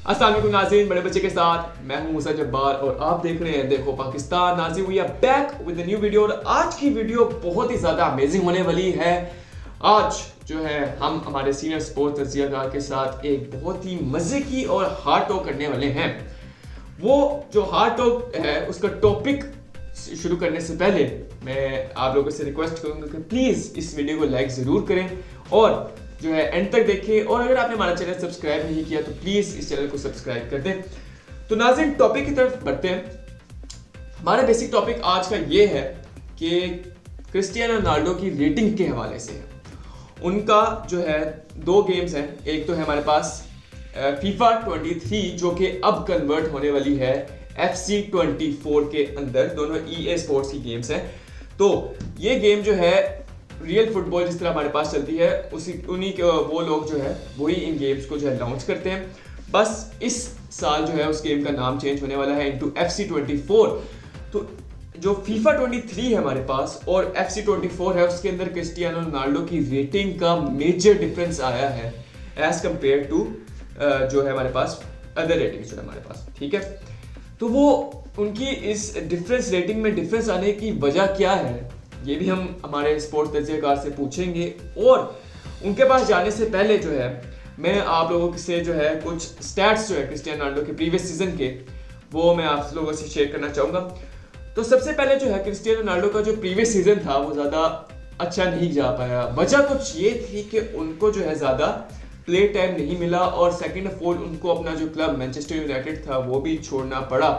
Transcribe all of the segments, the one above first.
अस्सलाम वालेकुम नाज़रीन, बड़े बच्चे के साथ मैं हूं मूसा जब्बार और आप देख रहे हैं देखो पाकिस्तान। नाज़रीन, we are back with a new video और आज की वीडियो बहुत ही ज़्यादा अमेजिंग होने वाली है। आज जो है हम हमारे सीनियर स्पोर्ट्स तज्ज़ियाकार के साथ एक बहुत ही मज़े की और हार्ड टॉक करने वाले हैं। वो जो हार्ड टॉक है उसका टॉपिक शुरू करने से पहले मैं आप लोगों से रिक्वेस्ट करूंगा कि प्लीज़ इस वीडियो को लाइक ज़रूर करें और जो है एंड तक देखें, और अगर आपने हमारा चैनल सब्सक्राइब नहीं किया तो प्लीज़ इस चैनल को सब्सक्राइब कर दें। तो नाज़रीन, टॉपिक की तरफ बढ़ते हैं। हमारा बेसिक टॉपिक आज का ये है कि क्रिस्टियानो रोनाल्डो की रेटिंग के हवाले से उनका जो है दो गेम्स हैं। एक तो है हमारे पास फीफा 23 जो कि अब कन्वर्ट होने वाली है FC 24 के अंदर, दोनों EA स्पोर्ट्स की गेम्स हैं। तो ये गेम जो है रियल फुटबॉल जिस तरह हमारे पास चलती है उन्हीं के वो लोग जो है वही इन गेम्स को जो है लॉन्च करते हैं। बस इस साल जो है उस गेम का नाम चेंज होने वाला है इनटू FC 24। तो जो फीफा 23 है हमारे पास और FC 24 है उसके अंदर क्रिस्टियानो रोनाल्डो की रेटिंग का मेजर डिफरेंस आया है एज कम्पेयर टू जो है हमारे पास अदर रेटिंग्स जो है हमारे पास, ठीक है। तो वो उनकी इस डिफरेंस रेटिंग में डिफरेंस आने की वजह क्या है ये भी हम हमारे स्पोर्ट्स तज्ज़ियाकार से पूछेंगे। और उनके पास जाने से पहले जो है मैं आप लोगों से जो है कुछ स्टैट्स जो है क्रिस्टियानो रोनाल्डो के प्रीवियस सीजन के वो मैं आप लोगों से शेयर करना चाहूँगा। तो सबसे पहले जो है क्रिस्टियानो रोनाल्डो का जो प्रीवियस सीजन था वो ज़्यादा अच्छा नहीं जा पाया। वजह कुछ ये थी कि उनको जो है ज़्यादा प्ले टाइम नहीं मिला और सेकेंड ऑफ ऑल उनको अपना जो क्लब मैनचेस्टर यूनाइटेड था वो भी छोड़ना पड़ा।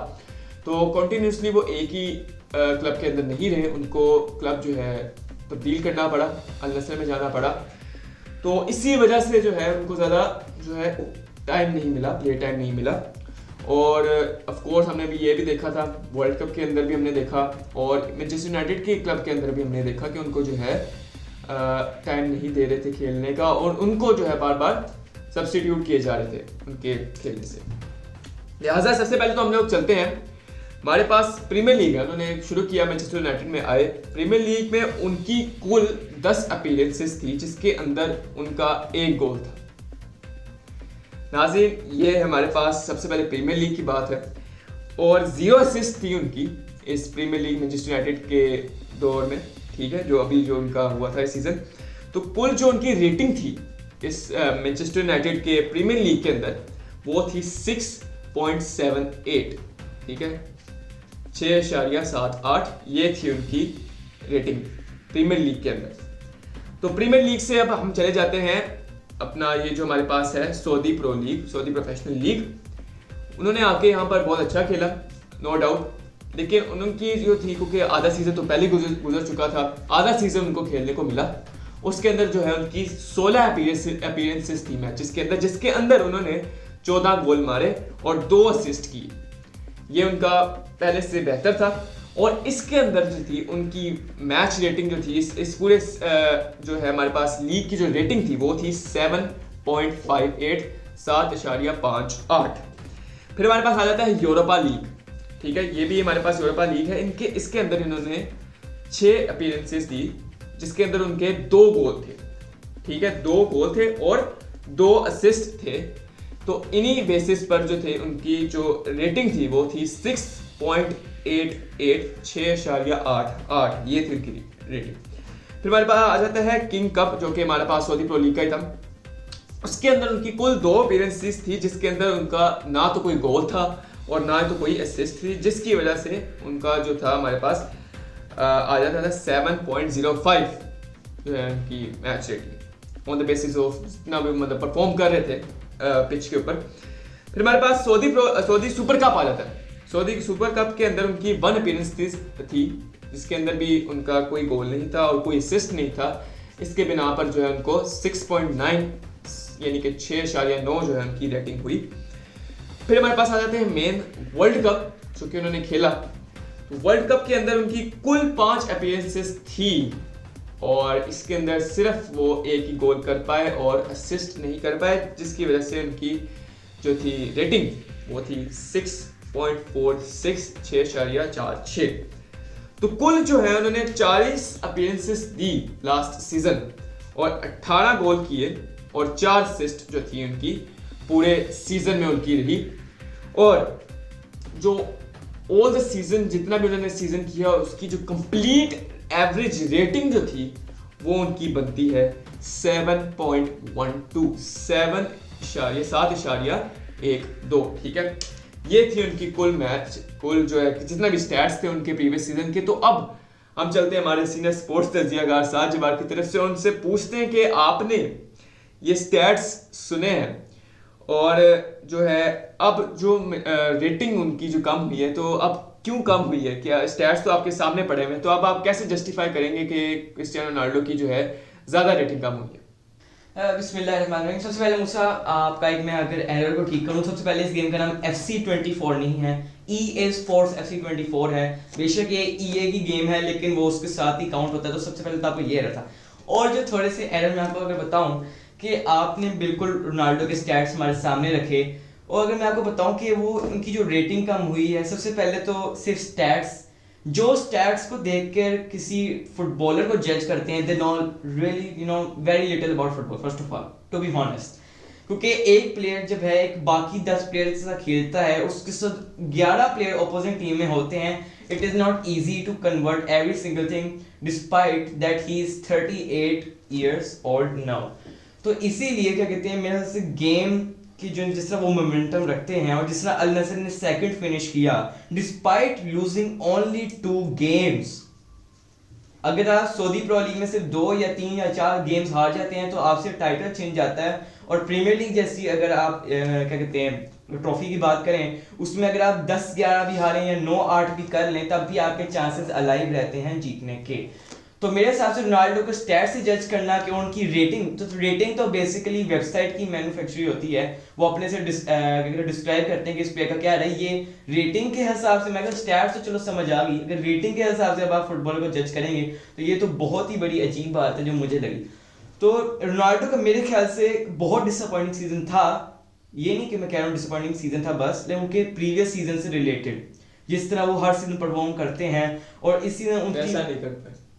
तो कंटिन्यूसली वो एक ही क्लब के अंदर नहीं रहे, उनको क्लब जो है तब्दील करना पड़ा, अल नस्र में जाना पड़ा। तो इसी वजह से जो है उनको ज़्यादा जो है टाइम नहीं मिला, प्ले टाइम नहीं मिला। और ऑफ कोर्स हमने भी ये भी देखा था, वर्ल्ड कप के अंदर भी हमने देखा और मैनचेस्टर यूनाइटेड के क्लब के अंदर भी हमने देखा कि उनको जो है टाइम नहीं दे रहे थे खेलने का और उनको जो है बार बार सब्स्टिट्यूट किए जा रहे थे उनके खेलने से। लिहाजा सबसे पहले तो हम लोग चलते हैं, हमारे पास प्रीमियर लीग है। उन्होंने शुरू किया मैनचेस्टर यूनाइटेड में आए। प्रीमियर लीग में उनकी कुल 10 अपीयरेंसेस थी जिसके अंदर उनका एक गोल था। नाज़रीन, ये हमारे पास सबसे पहले प्रीमियर लीग की बात है और 0 असिस्ट थी उनकी इस प्रीमियर लीग मैनचेस्टर यूनाइटेड के दौर में, ठीक है, जो अभी जो उनका हुआ था इस सीजन। तो कुल जो उनकी रेटिंग थी इस मैनचेस्टर यूनाइटेड के प्रीमियर लीग के अंदर वो थी 6.78, ठीक है, 6.78 ये थी उनकी रेटिंग प्रीमियर लीग के अंदर। तो प्रीमियर लीग से अब हम चले जाते हैं अपना ये जो हमारे पास है Saudi pro league, Saudi professional league. उन्होंने आके यहाँ पर बहुत अच्छा खेला, नो डाउट, लेकिन उनकी जो थी क्योंकि आधा सीजन तो पहले गुजर चुका था, आधा सीजन उनको खेलने को मिला। उसके अंदर जो है उनकी 16 अपीयरेंसेस थी मैचेस के अंदर जिसके अंदर उन्होंने 14 गोल मारे और 2 असिस्ट किए। ये उनका पहले से बेहतर था। और इसके अंदर जो थी उनकी मैच रेटिंग जो थी इस पूरे जो है हमारे पास लीग की जो रेटिंग थी वो थी 7.58, 7.58। फिर हमारे पास आ जाता है यूरोपा लीग, ठीक है, ये भी हमारे पास यूरोपा लीग है। इनके इसके अंदर इन्होंने 6 अपीयरेंसेस दी जिसके अंदर उनके 2 गोल थे, ठीक है, 2 गोल थे और 2 असिस्ट थे। तो इन्हीं बेसिस पर जो थे उनकी जो रेटिंग थी वो थी 6.88, 6.88 ये थी उनकी रेटिंग। फिर हमारे पास आ जाता है किंग कप जो कि हमारे पास सऊदी प्रो लीग का ही था। उसके अंदर उनकी कुल 2 अपीयरेंसेस थी जिसके अंदर उनका ना तो कोई गोल था और ना तो कोई असिस्ट थी, जिसकी वजह से उनका जो था हमारे पास आ जाता था 7.05 जो है उनकी match rating on the basis of जितना भी मतलब परफॉर्म कर रहे थे पिच के ऊपर। फिर हमारे पास सऊदी सुपर कप आ जाता है। सऊदी सुपर कप के अंदर उनकी 1 अपीयरेंस थी जिसके अंदर भी उनका कोई गोल नहीं था और कोई असिस्ट नहीं था। इसके बिना पर जो है उनको 6.9 यानी कि 6.9 जो है उनकी रेटिंग हुई। फिर हमारे पास आ जाते हैं मेन वर्ल्ड कप जो कि उन्होंने खेला। तो वर्ल्ड कप के अंदर उनकी कुल 5 अपीयरेंसेस थी और इसके अंदर सिर्फ वो एक ही गोल कर पाए और असिस्ट नहीं कर पाए, जिसकी वजह से उनकी जो थी रेटिंग वो थी 6.46, 6.46। तो कुल जो है उन्होंने 40 अपीयरेंसेस दी लास्ट सीजन और 18 गोल किए और 4 असिस्ट जो थी उनकी पूरे सीजन में उनकी रही। और जो ऑल द सीजन जितना भी उन्होंने सीजन किया उसकी जो कंप्लीट एवरेज रेटिंग जो थी वो उनकी बनती है 7.12 7.12, ठीक है। ये थी उनकी कुल जो है जितना भी स्टैट्स थे उनके प्रीवियस सीजन के। तो अब हम चलते हैं हमारे सीनियर स्पोर्ट्स तजियागार साद जबार की तरफ से, उनसे पूछते हैं कि आपने ये स्टैट्स सुने हैं और जो है अब जो रेटिंग उनकी जो कम हुई है तो अब क्यों कम हुई है? क्या स्टैट्स तो आपके सामने पड़े हुए हैं, तो अब आप कैसे जस्टिफाई करेंगे कि क्रिस्टियानो रोनाल्डो की जो है ज़्यादा रेटिंग कम हुई है? बिस्मिल्लाहिर्रहमानिर्रहीम। सबसे पहले मूसा आपका एक मैं अगर एरर को ठीक करूं, सबसे पहले इस गेम का नाम FC24 नहीं है, EA Sports FC24 है। बेशक ये EA की गेम है लेकिन वो उसके साथ ही काउंट होता है, तो सबसे पहले तो आपको ये एरर था। और जो थोड़े से एरर मैं आपको अगर बताऊं कि आपने बिल्कुल रोनाल्डो के स्टैट्स हमारे सामने रखे, और अगर मैं आपको बताऊं कि वो उनकी जो रेटिंग कम हुई है, सबसे पहले तो सिर्फ स्टैट्स, जो स्टैट्स को देखकर किसी फुटबॉलर को जज करते हैं, they know really very little about football first of all, to be honest. क्योंकि एक प्लेयर जब है एक बाकी 10 प्लेयर के साथ खेलता है, उसके साथ 11 प्लेयर अपोजिंग टीम में होते हैं, it is not easy to convert every single thing despite that he is 38 years old now. तो इसीलिए क्या कहते हैं, मेरे से गेम कि जो जिस तरह वो मोमेंटम रखते हैं और जिस तरह अल नसर ने सेकंड फिनिश किया डिस्पाइट लूजिंग ओनली 2 गेम्स। अगर आप सऊदी प्रो लीग में सिर्फ 2 या 3 या 4 गेम्स हार जाते हैं तो आपसे टाइटल छिन जाता है। और प्रीमियर लीग जैसी अगर आप क्या कहते हैं ट्रॉफी की बात करें, उसमें अगर आप 10-11 भी हारें या 9-8 भी कर लें तब भी आपके चांसेस अलाइव रहते हैं जीतने के। तो मेरे हिसाब से रोनाल्डो को स्टैट से जज करना कि उनकी रेटिंग तो बेसिकली वेबसाइट की मैन्युफैक्चरिंग होती है, वो अपने से डिस्क्राइब करते हैं कि इस प्लेयर का क्या है। ये रेटिंग के हिसाब से, मैं अगर स्टैट तो चलो समझ आ गई, अगर रेटिंग के हिसाब से अब आप फुटबॉल को जज करेंगे तो ये तो बहुत ही बड़ी अजीब बात है जो मुझे लगी। तो रोनाल्डो का मेरे ख्याल से बहुत डिसअपॉइंटिंग सीजन था। ये नहीं कि मैं कह रहा हूँ डिसअपॉइंटिंग सीजन था बस, लेकिन उनके प्रीवियस सीजन से रिलेटेड जिस तरह वो हर सीजन परफॉर्म करते हैं और इस सीजन उनकी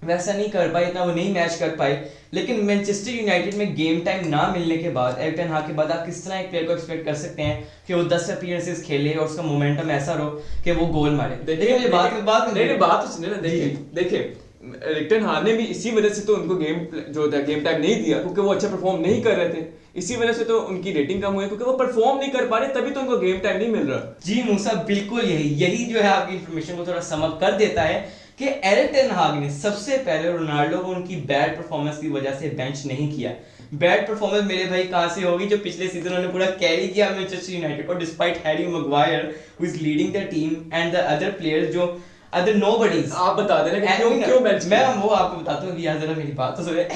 वैसा नहीं कर पाए, इतना वो नहीं मैच कर पाए। लेकिन मैनचेस्टर यूनाइटेड में गेम टाइम ना मिलने के बाद, एरिक टेन हाग के बाद, आप किस तरह एक प्लेयर को एक्सपेक्ट कर सकते हैं कि वो 10 अपीयरेंसेस खेले और उसका मोमेंटम ऐसा रहो कि वो गोल मारे? देखिए बात तो सुनिए ना, देखिए एरिक टेन हाग ने भी इसी वजह से तो उनको गेम टाइम नहीं दिया क्योंकि वो अच्छा परफॉर्म नहीं कर रहे थे। इसी वजह से तो उनकी रेटिंग कम हुई क्योंकि वो परफॉर्म नहीं कर पा रहे, तभी तो उनको गेम टाइम नहीं मिल रहा। जी मूसा, बिल्कुल यही जो है आपकी इंफॉर्मेशन को थोड़ा सम अप कर देता है कि एरिक टेन हाग ने सबसे पहले रोनाल्डो को उनकी बैड परफॉर्मेंस की वजह से बेंच नहीं किया। बैड परफॉर्मेंस मेरे भाई कहां से होगी, जो पिछले सीजन उन्होंने पूरा कैरी किया मैनचेस्टर यूनाइटेड को, despite Harry Maguire who is leading the team and the other players जो अदर नोबडीज। आप बता देना कि क्यों बेंच मैं वो आपको बताता हूं कि यार जरा मेरी बात तो सुने।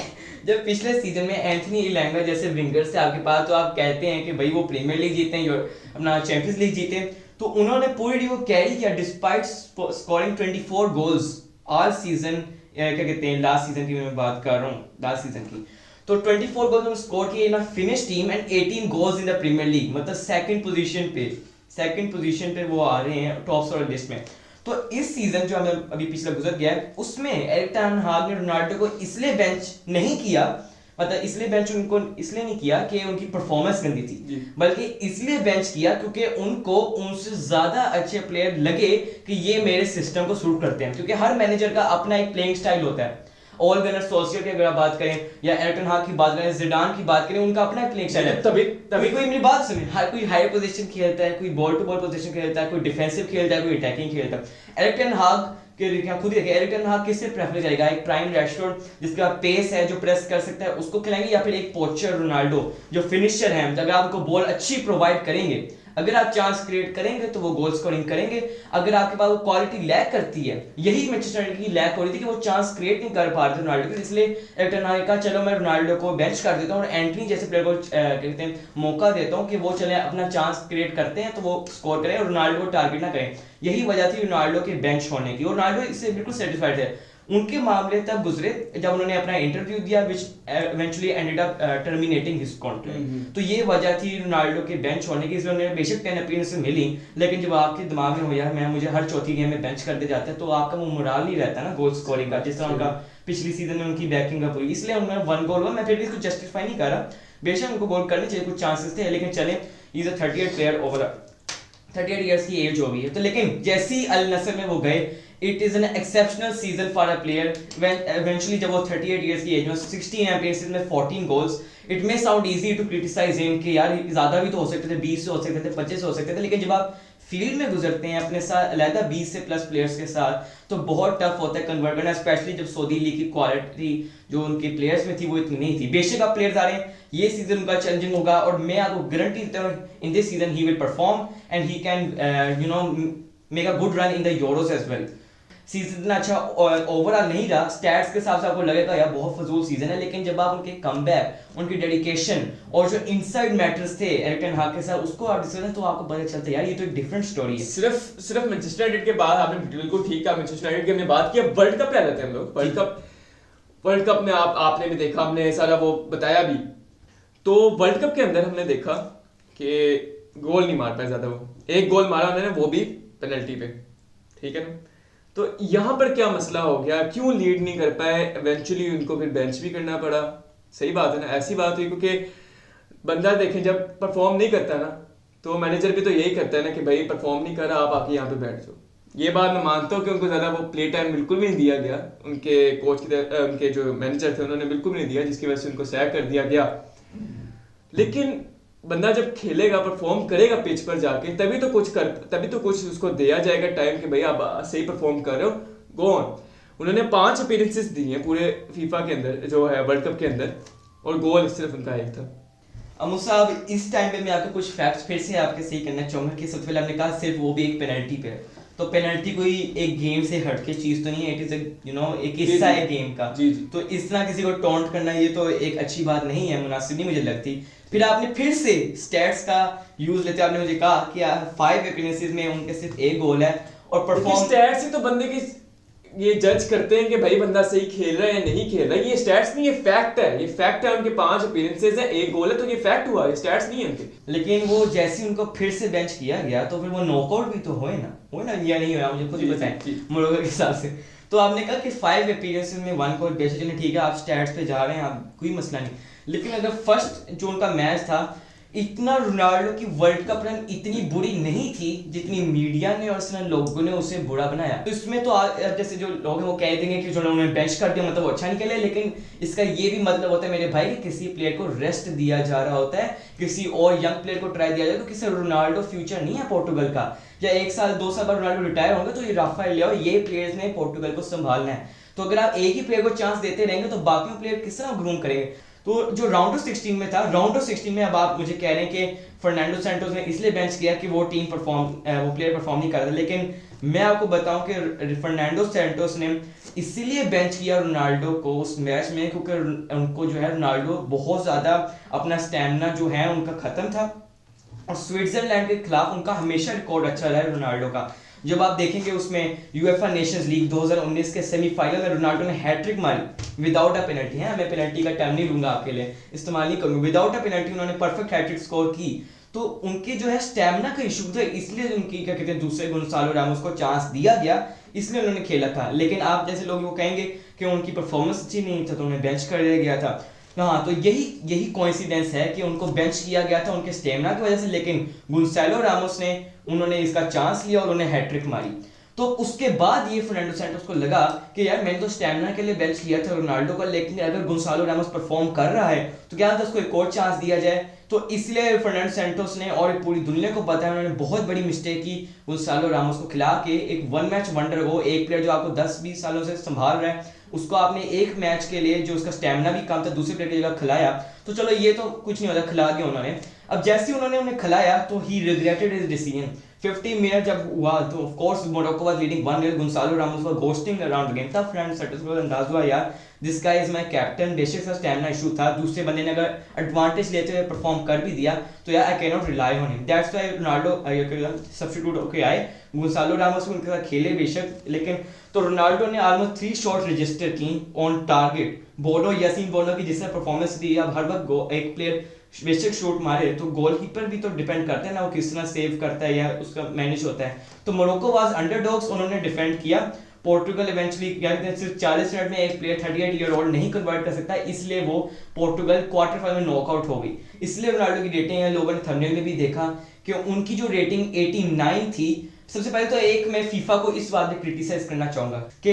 जब पिछले सीजन में एंथनी इलांगा जैसे विंगर्स थे आपके पास, तो आप कहते हैं कि भाई वो प्रीमियर लीग जीते हैं, अपना चैंपियंस लीग जीते, तो उन्होंने पूरी वो कैरी किया despite scoring 24 goals all season. क्या कहते हैं लास्ट सीजन की मैं बात कर रहा हूँ, लास्ट सीजन की, तो 24 गोल्स उन्होंने स्कोर किए in a finish team and 18 goals in the premier league, मतलब सेकंड पोजीशन पे वो आ रहे हैं टॉप स्कोरर लिस्ट में। तो इस सीजन जो हमें अभी पिछला गुजर गया है उसमें एरिक टेन हाग ने रोनाल्डो को इसलिए बेंच नहीं किया, मतलब इसलिए बेंच उनको इसलिए नहीं किया कि उनकी परफॉर्मेंस गंदी थी, बल्कि इसलिए बेंच किया क्योंकि उनको उनसे ज्यादा अच्छे प्लेयर लगे कि ये मेरे सिस्टम को सूट करते हैं। क्योंकि हर मैनेजर का अपना एक प्लेइंग स्टाइल होता है। ऑल गनर सोल्शर की अगर आप बात करें या एरिक टेन हाग की बात करें, जिडान की बात करें, उनका अपना प्लेइंग स्टाइल है। तभी कोई मेरी बात सुनिए, हर कोई हाई पोजीशन खेलता है, कोई बॉल टू बॉल पोजीशन खेलता है, कोई डिफेंसिव खेलता है, कोई अटैकिंग खेलता है। एरिक टेन हाग खुद देखिए, एरिक टेन हाग किससे प्रेफर करेगा? एक प्राइम रैशफोर्ड जिसका पेस है, जो प्रेस कर सकता है, उसको खिलाएंगे, या फिर एक पोचर रोनाल्डो जो फिनिशर है? अगर आपको बॉल अच्छी प्रोवाइड करेंगे, अगर आप चांस क्रिएट करेंगे तो वो गोल स्कोरिंग करेंगे। अगर आपके पास वो क्वालिटी लैक करती है, यही मैनचेस्टर यूनाइटेड की लैक हो रही थी कि वो चांस क्रिएट नहीं कर पा रहे थे रोनाल्डो के, इसलिए एरिक टेन हाग का चलो मैं रोनाल्डो को बेंच कर देता हूं और एंटनी जैसे प्लेयर को कहते हैं मौका देता हूं कि वो चले अपना चांस क्रिएट करते हैं तो वो स्कोर करें और रोनाल्डो को टारगेट ना करें। यही वजह थी रोनाल्डो के बेंच होने की और रोनाल्डो इससे बिल्कुल सेटिस्फाइड है। उनके मामले तब गुजरे जब उन्होंने अपना इंटरव्यू दिया which eventually ended up terminating his contract। तो ये वजह थी रोनाल्डो के बेंच होने की। इसलिए उन्हें बेशक 10 अपीयरेंसेस मिली, मुझे जब आपके दिमाग में हो यार मुझे हर चौथी गेम में बेंच कर दे जाते हैं तो आपका वो मोराल नहीं रहता ना गोल स्कोरिंग का, जिस तरह उनका पिछली सीजन में उनकी बैकिंग अप हुई। इसलिए उन्होंने 1 गोल हुआ। मैं फिर भी इसको जस्टिफाई नहीं कर रहा, बेशक उनको गोल करने चाहिए, कुछ चांसेस थे, लेकिन चले he is a 38 player over 38 years की एज हो गई है। तो लेकिन जैसे ही अल नसर में वो गए, it is an exceptional season for a player when eventually जब वो 38 इयर्स की एज में 16 अपीयरेंसेस में 14 goals, it may sound easy to criticise him कि यार ज्यादा भी तो हो सकते थे, 20 से हो सकते थे, 25 से हो सकते थे, लेकिन जब आप फील्ड में गुजरते हैं अपने साथ अलहदा 20 से प्लस प्लेयर्स के साथ, तो बहुत टफ होता है कन्वर्ट करना, स्पेशली जब सऊदी लीग की क्वालिटी जो उनके प्लेयर्स में थी वो इतनी नहीं थी। बेशक आप प्लेयर्स आ रहे हैं, ये सीजन उनका चैलेंजिंग होगा और मैं आपको गारंटी देता हूँ in this season he will perform and he can make a good run in the Euros as well. Season इतना अच्छा ओवरऑल नहीं रहा, स्टैट्स के हिसाब से आपको लगेगा यार बहुत फजूल सीजन है, लेकिन जब आप उनके कमबैक, उनकी डेडिकेशन और जो इनसाइड मैटर्स थे एरिक टेन हाग के साथ उसको आप डिस्कस करें तो आपको पता चलता है यार ये तो एक डिफरेंट स्टोरी है। सिर्फ मैनचेस्टर यूनाइटेड के बाद आपने बिल्कुल ठीक कहा, मैनचेस्टर यूनाइटेड की हमने बात की, वर्ल्ड कप पे आ जाते हैं हम लोग। वर्ल्ड कप में आपने भी देखा, हमने सारा वो बताया भी। तो वर्ल्ड कप के अंदर हमने देखा कि गोल नहीं मार पाए ज्यादा, वो एक गोल मारा उन्होंने, वो भी पेनल्टी पे, ठीक है ना। तो यहाँ पर क्या मसला हो गया, क्यों लीड नहीं कर पाए, इवेंचुअली उनको फिर बेंच भी करना पड़ा। सही बात है ना, ऐसी बात हुई क्योंकि बंदा देखें जब परफॉर्म नहीं करता ना तो मैनेजर भी तो यही करता है ना कि भाई परफॉर्म नहीं कर रहा, आप आके यहाँ पे बैठ जाओ। ये बात मैं मानता हूँ कि उनको ज़्यादा वो प्ले टाइम बिल्कुल भी नहीं दिया गया, उनके कोच की उनके जो मैनेजर थे उन्होंने बिल्कुल भी नहीं दिया, जिसकी वजह से उनको सैक कर दिया गया। लेकिन बंदा जब खेलेगा, परफॉर्म करेगा पिच पर जाके, तभी तो कुछ उसको दिया जाएगा टाइम कि भाई आप सही परफॉर्म कर रहे हो, गो ऑन। उन्होंने 5 अपीयरेंसेस दी हैं पूरे फीफा के अंदर, जो है वर्ल्ड कप के अंदर, और गोल सिर्फ उनका एक था। अमू साहब, इस टाइम पे मैं आपको कुछ फैक्ट्स फिर से आपके सही करना चाहूंगा कि सबसे पहले आपने कहा सिर्फ वो भी एक पेनल्टी पे, तो पेनल्टी कोई एक गेम से हट के चीज तो नहीं है, इट इज एक हिस्सा है गेम का। जी। तो इस तरह किसी को टॉन्ट करना ये तो एक अच्छी बात नहीं है, मुनासिब नहीं मुझे लगती। फिर आपने फिर से स्टैट्स का यूज लेते आपने मुझे कहा कि 5 अपीयरेंसेस में उनके सिर्फ एक गोल है और परफॉर्म। स्टैट्स ही तो बंदे की ये जज करते हैं कि भाई बंदा सही खेल रहा है या नहीं खेल रहा है। ये स्टैट्स नहीं, ये फैक्ट है, ये फैक्ट है। उनके 5 अपीयरेंसेस है, एक गोल है, तो ये फैक्ट हुआ, ये स्टैट्स नहीं है उनके। लेकिन वो जैसे उनको फिर से बेंच किया गया तो फिर वो नॉकआउट भी तो हुए ना या नहीं हुआ, मुझे खुद ही बताएं मोरोको के हिसाब से। तो आपने कहा कि 5 अपीयरेंसेस में 1 गोल, बेसिकली ठीक है आप स्टैट्स पे जा रहे हैं, आप कोई मसला नहीं। लेकिन अगर फर्स्ट जो उनका मैच था, इतना रोनाल्डो की वर्ल्ड कप रन इतनी बुरी नहीं थी जितनी मीडिया ने और इसने लोगों ने उसे बुरा बनाया। तो इसमें तो जैसे जो लोग हैं वो कह देंगे कि जो उन्होंने बेंच कर दिया मतलब वो अच्छा नहीं खेले, लेकिन इसका ये भी मतलब होता है मेरे भाई कि किसी प्लेयर को रेस्ट दिया जा रहा होता है, किसी और यंग प्लेयर को ट्राई दिया जाए। तो किसी रोनाल्डो फ्यूचर नहीं है पोर्टुगल का, या 1 साल 2 साल बाद रोनाल्डो रिटायर होंगे तो ये राफेल लियाओ, ये प्लेयर्स ने पोर्टुगल को संभालना है। तो अगर आप एक ही प्लेयर को चांस देते रहेंगे तो बाकी प्लेयर किस तरह ग्रूम करेंगे। तो जो राउंड ऑफ 16 में था, राउंड ऑफ 16 में अब आप मुझे कह रहे हैं कि फर्नांडो सैंटोस ने इसलिए बेंच किया कि वो प्लेयर परफॉर्म नहीं कर रहा था, लेकिन मैं आपको बताऊं कि फर्नांडो सैंटोस ने इसीलिए बेंच किया रोनाल्डो को उस मैच में क्योंकि उनको जो है रोनाल्डो बहुत ज्यादा अपना स्टैमिना जो है उनका खत्म था, और स्विट्जरलैंड के खिलाफ उनका हमेशा रिकॉर्ड अच्छा रहा है रोनाल्डो का। जब आप देखेंगे उसमें यूएफए नेशंस लीग 2019 के सेमीफाइनल में रोनाल्डो ने हैट्रिक मारी विदाउट अ पेनल्टी है, मैं पेनल्टी का टर्म नहीं लूंगा आपके लिए, इस्तेमाल नहीं करूंगा, विदाउट अ पेनल्टी उन्होंने परफेक्ट हैट्रिक स्कोर की। तो उनके जो है स्टैमिना का इशू था, इसलिए उनकी क्या कहते हैं दूसरे गोंसालो रामोस को चांस दिया गया, इसलिए उन्होंने खेला था। लेकिन आप जैसे लोग वो कहेंगे कि उनकी परफॉर्मेंस अच्छी नहीं था तो उन्हें बेंच कर दिया गया था। हाँ, तो यही कोइंसिडेंस है कि उनको बेंच किया गया था उनके स्टेमिना की वजह से, लेकिन गोंसालो रामोस ने उन्होंने इसका चांस लिया और उन्हें हैट्रिक मारी। तो उसके बाद ये फर्नांडो सैंटोस को लगा कि यार मैंने तो स्टैमिना के लिए बेंच किया था रोनाल्डो का, लेकिन अगर गोंसालो रामोस परफॉर्म कर रहा है तो क्या उसको एक और चांस दिया जाए। तो इसलिए फर्नांडो सैंटोस ने, और पूरी दुनिया को पता है, उन्होंने बहुत बड़ी मिस्टेक की गोंसालो रामोस को खिला के एक 1 मैच वंडर को, एक प्लेयर जो आपको 10-20 सालों से संभाल रहा है उसको आपने एक मैच के लिए जो उसका स्टैमिना भी कम था दूसरे प्लेयर की जगह खिलाया। तो चलो ये तो कुछ नहीं होता, खिला दिया उन्होंने। अब जैसे ही उन्होंने उन्हें खिलाया तो he regretted his decision. 50 minute जब हुआ तो of course Morocco was leading 1-0, Goncalo Ramos was ghosting around the game. तब फर्नांडो सैंटोस को अंदाज हुआ यार this guy is my captain, बेशक सा स्टैमिना इशू था, दूसरे बंदे ने अगर एडवांटेज लेते हुए परफॉर्म कर भी दिया तो यार I can not rely on him. That's why Ronaldo substitute होके आए, गोंसालो रामोस उनके साथ खेले बेशक, लेकिन तो रोनाल्डो ने ऑलमोस्ट 3 शॉट रजिस्टर की ऑन टारगेट। बोनो, यासीन बोनो की जिसने परफॉर्मेंस दी, अब हर वक्त एक प्लेयर बेशक शॉट मारे तो गोलकीपर भी तो डिपेंड करता है ना, वो किस तरह सेव करता है या उसका मैनेज होता है। तो मोरक्को वाज अंडरडॉग्स, उन्होंने डिफेंड किया। पोर्टुगल इवेंचुअली क्या कहते हैं सिर्फ 40 मिनट में एक प्लेयर 38 ईयर ओल्ड नहीं कन्वर्ट कर सकता, इसलिए वो पोर्टुगल क्वार्टर फाइनल में नॉकआउट हो गई। इसलिए रोनाल्डो की रेटिंग है, लोगों ने थंबनेल में भी देखा कि उनकी जो रेटिंग 89 थी। सबसे पहले तो एक मैं फीफा को इस बात में क्रिटिसाइज करना चाहूंगा कि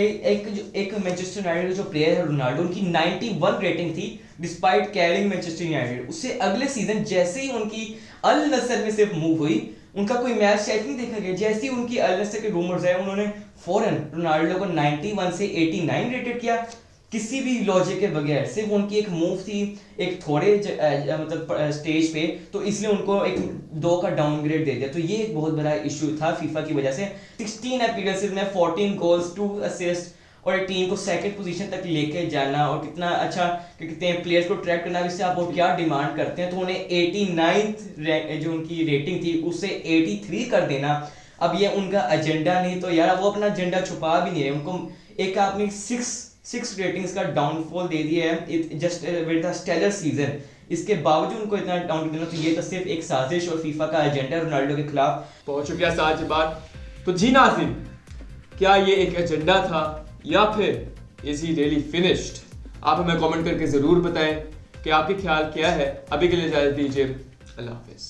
एक मैनचेस्टर यूनाइटेड जो प्लेयर है रोनाल्डो, उनकी 91 रेटिंग थी डिस्पाइट कैरिंग मैनचेस्टर यूनाइटेड। उससे अगले सीजन जैसे ही उनकी अल नसर में सिर्फ मूव हुई, उनका कोई मैच शायद नहीं देखा गया, जैसे ही उनकी अल नसर के रूमर्स आए उन्होंने फौरन रोनाल्डो को 91 से 89 रेटेड किया, किसी भी लॉजिक के बगैर। सिर्फ उनकी एक मूव थी एक थोड़े मतलब स्टेज पे, तो इसलिए उनको एक 2 का डाउनग्रेड दे दिया। तो ये एक बहुत बड़ा इशू था फीफा की वजह से। 16 अपीयरेंसेस में 14 गोल्स 2 असिस्ट और एक टीम को सेकंड पोजीशन तक लेके जाना और कितना अच्छा कितने प्लेयर्स को ट्रैक करना, इससे आप और क्या डिमांड करते हैं। तो उन्हें 89 जो उनकी रेटिंग थी उससे 83 कर देना, अब ये उनका एजेंडा नहीं, तो यार वो अपना एजेंडा छुपा भी नहीं रहे। उनको एक आपने 6 रेटिंग्स का डाउनफॉल दे दिया है just with the stellar season, इसके बावजूद उनको इतना डाउन देना, तो ये तो सिर्फ एक साजिश और फीफा का एजेंडा रोनाल्डो के खिलाफ। बहुत शुक्रिया साज बात। तो जी नाज़रीन, क्या ये एक एजेंडा था या फिर इज ही रियली फिनिश्ड? आप हमें कमेंट करके जरूर बताएं कि आपके ख्याल क्या है। अभी के लिए इजाजत दीजिए, अल्लाह हाफिज।